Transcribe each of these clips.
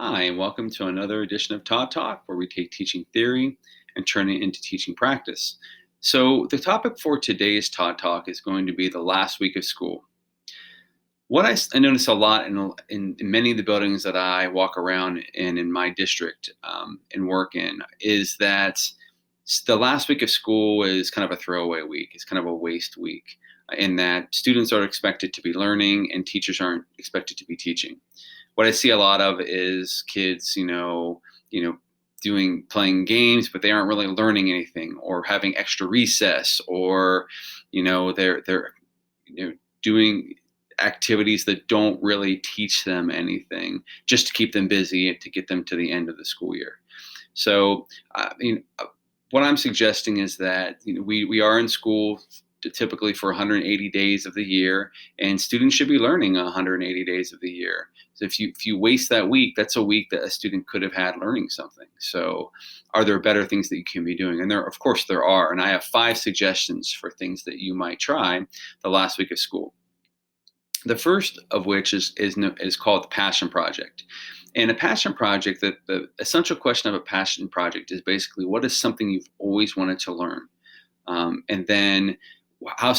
Hi, and welcome to another edition of Todd Talk, where we take teaching theory and turn it into teaching practice. So, the topic for today's Todd Talk is going to be the last week of school. I notice a lot in many of the buildings that I walk around in my district and work in is that the last week of school is kind of a throwaway week. It's kind of a waste week in that students are expected to be learning and teachers aren't expected to be teaching. What I see a lot of is kids, doing playing games, but they aren't really learning anything, or having extra recess, or they're doing activities that don't really teach them anything, just to keep them busy to get them to the end of the school year. So, what I'm suggesting is that we are in school typically for 180 days of the year, and students should be learning 180 days of the year. So if you waste that week, that's a week that a student could have had learning something. So, are there better things that you can be doing? And of course, there are. And I have 5 suggestions for things that you might try the last week of school. The first of which is called the Passion Project. And a passion project, the essential question of a passion project is basically, what is something you've always wanted to learn? And then how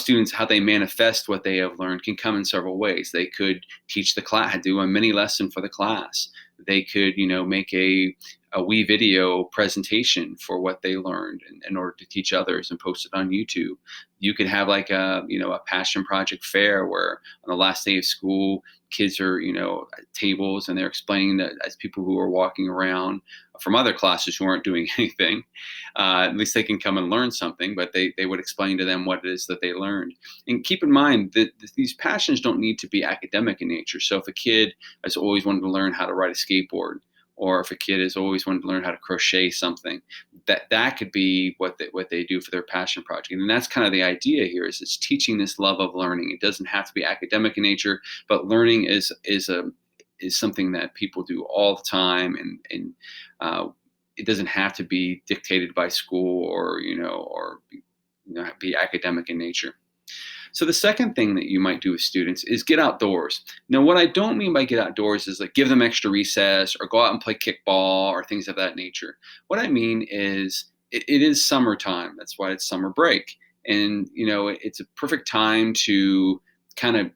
they manifest what they have learned can come in several ways. They could teach the class, do a mini lesson for the class. They could, make a wee video presentation for what they learned in order to teach others and post it on YouTube. You could have like a passion project fair where on the last day of school, kids are, at tables and they're explaining that as people who are walking around from other classes who aren't doing anything. At least they can come and learn something, but they would explain to them what it is that they learned. And keep in mind that these passions don't need to be academic in nature. So if a kid has always wanted to learn how to ride a skateboard, or if a kid has always wanted to learn how to crochet something, that could be what they do for their passion project. And that's kind of the idea here, is it's teaching this love of learning. It doesn't have to be academic in nature, but learning is something that people do all the time, and it doesn't have to be dictated by school or be academic in nature. So the second thing that you might do with students is get outdoors. Now, what I don't mean by get outdoors is like give them extra recess or go out and play kickball or things of that nature. What I mean is it is summertime. That's why it's summer break. And, it's a perfect time to kind of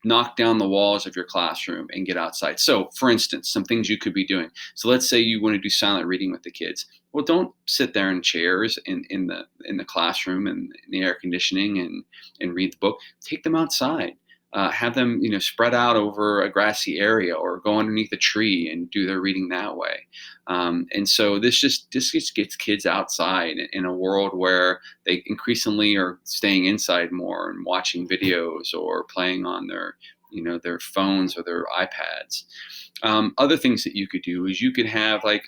knock down the walls of your classroom and get outside. So, for instance, some things you could be doing. So, let's say you want to do silent reading with the kids. Well, don't sit there in chairs in the classroom and in the air conditioning and read the book. Take them outside. Have them spread out over a grassy area or go underneath a tree and do their reading that way. And so this just gets kids outside in a world where they increasingly are staying inside more and watching videos or playing on their phones or their iPads. Other things that you could do is you could have like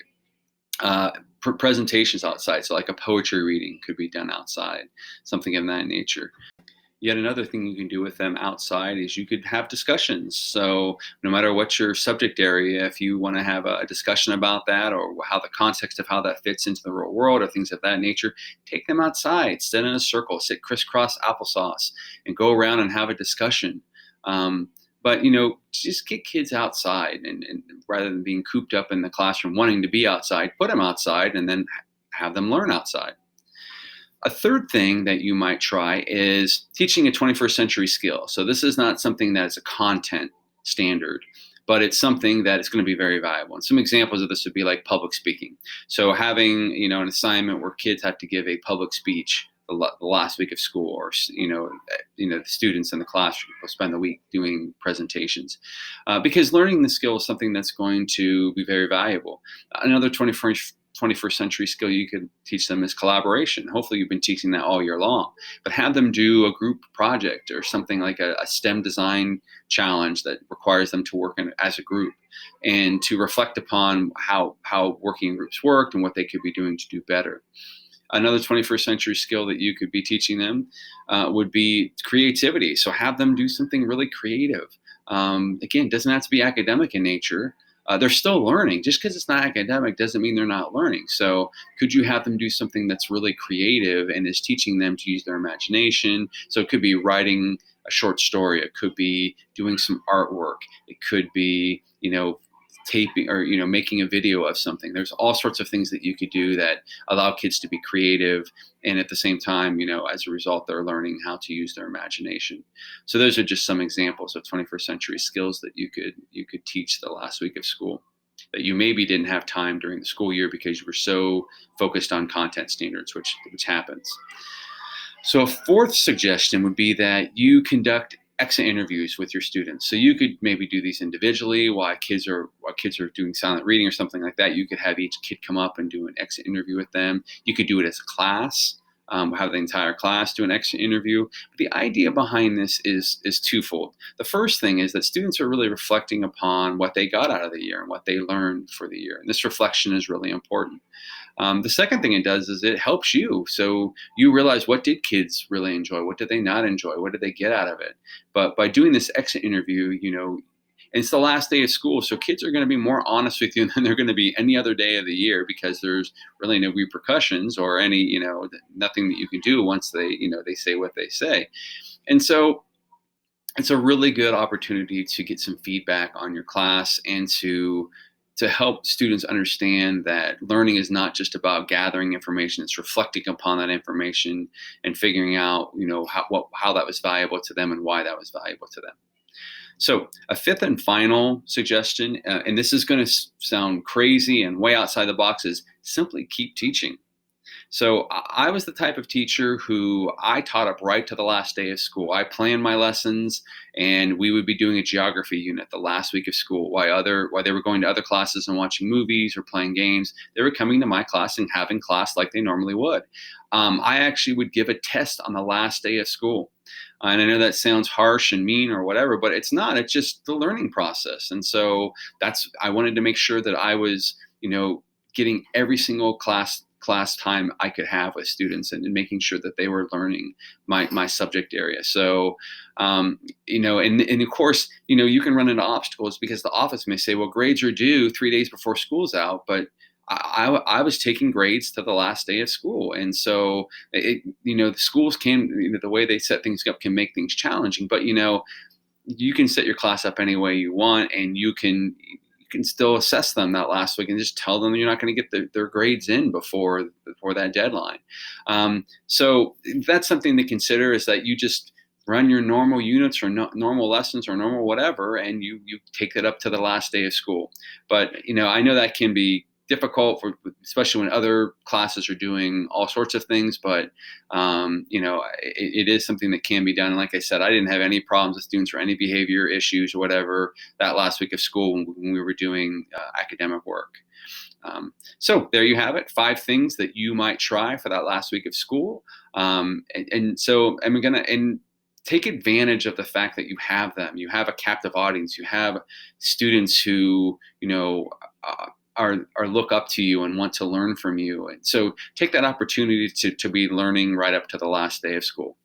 presentations outside. So like a poetry reading could be done outside, something of that nature. Yet another thing you can do with them outside is you could have discussions. So no matter what your subject area, if you want to have a discussion about that or how the context of how that fits into the real world or things of that nature, take them outside, sit in a circle, sit crisscross applesauce, and go around and have a discussion. But just get kids outside, and rather than being cooped up in the classroom wanting to be outside, put them outside and then have them learn outside. A third thing that you might try is teaching a 21st century skill. So this is not something that is a content standard, but it's something that is going to be very valuable. And some examples of this would be like public speaking. So having an assignment where kids have to give a public speech the last week of school, or the students in the classroom will spend the week doing presentations, because learning the skill is something that's going to be very valuable. Another 21st century skill you could teach them is collaboration. Hopefully you've been teaching that all year long, but have them do a group project or something like a STEM design challenge that requires them to work as a group and to reflect upon how working groups worked and what they could be doing to do better. Another 21st century skill that you could be teaching them would be creativity. So have them do something really creative. Again, it doesn't have to be academic in nature. They're still learning. Just because it's not academic doesn't mean they're not learning. So could you have them do something that's really creative and is teaching them to use their imagination? So it could be writing a short story. It could be doing some artwork. It could be, taping or making a video of something. There's all sorts of things that you could do that allow kids to be creative, and at the same time, as a result, they're learning how to use their imagination. So those are just some examples of 21st century skills that you could teach the last week of school that you maybe didn't have time during the school year because you were so focused on content standards, which happens. So a fourth suggestion would be that you conduct exit interviews with your students. So you could maybe do these individually while kids are doing silent reading or something like that. You could have each kid come up and do an exit interview with them. You could do it as a class, have the entire class do an exit interview. But the idea behind this is twofold. The first thing is that students are really reflecting upon what they got out of the year and what they learned for the year. And this reflection is really important. The second thing it does is it helps you. So you realize, what did kids really enjoy? What did they not enjoy? What did they get out of it? But by doing this exit interview, and it's the last day of school, so kids are going to be more honest with you than they're going to be any other day of the year, because there's really no repercussions or any, nothing that you can do once they say what they say. And so it's a really good opportunity to get some feedback on your class and to help students understand that learning is not just about gathering information. It's reflecting upon that information and figuring out, how that was valuable to them and why that was valuable to them. So a fifth and final suggestion, and this is going to sound crazy and way outside the box, is simply keep teaching. So I was the type of teacher who I taught up right to the last day of school. I planned my lessons, and we would be doing a geography unit the last week of school. While they were going to other classes and watching movies or playing games, they were coming to my class and having class like they normally would. I actually would give a test on the last day of school. And I know that sounds harsh and mean or whatever, but it's not. It's just the learning process. And so I wanted to make sure that I was, getting every single class time I could have with students, and making sure that they were learning my subject area. So, and of course, you can run into obstacles, because the office may say, well, grades are due 3 days before school's out, but I was taking grades to the last day of school. And so the schools can, the way they set things up can make things challenging, but you can set your class up any way you want, and you can still assess them that last week and just tell them you're not going to get their grades in before that deadline. So that's something to consider, is that you just run your normal units or normal lessons or normal whatever, and you take it up to the last day of school. But, I know that can be difficult, especially when other classes are doing all sorts of things. But it is something that can be done. And like I said, I didn't have any problems with students or any behavior issues or whatever that last week of school when we were doing academic work. So there you have it, 5 things that you might try for that last week of school. So I'm gonna take advantage of the fact that you have them. You have a captive audience. You have students who are look up to you and want to learn from you. And so take that opportunity to be learning right up to the last day of school.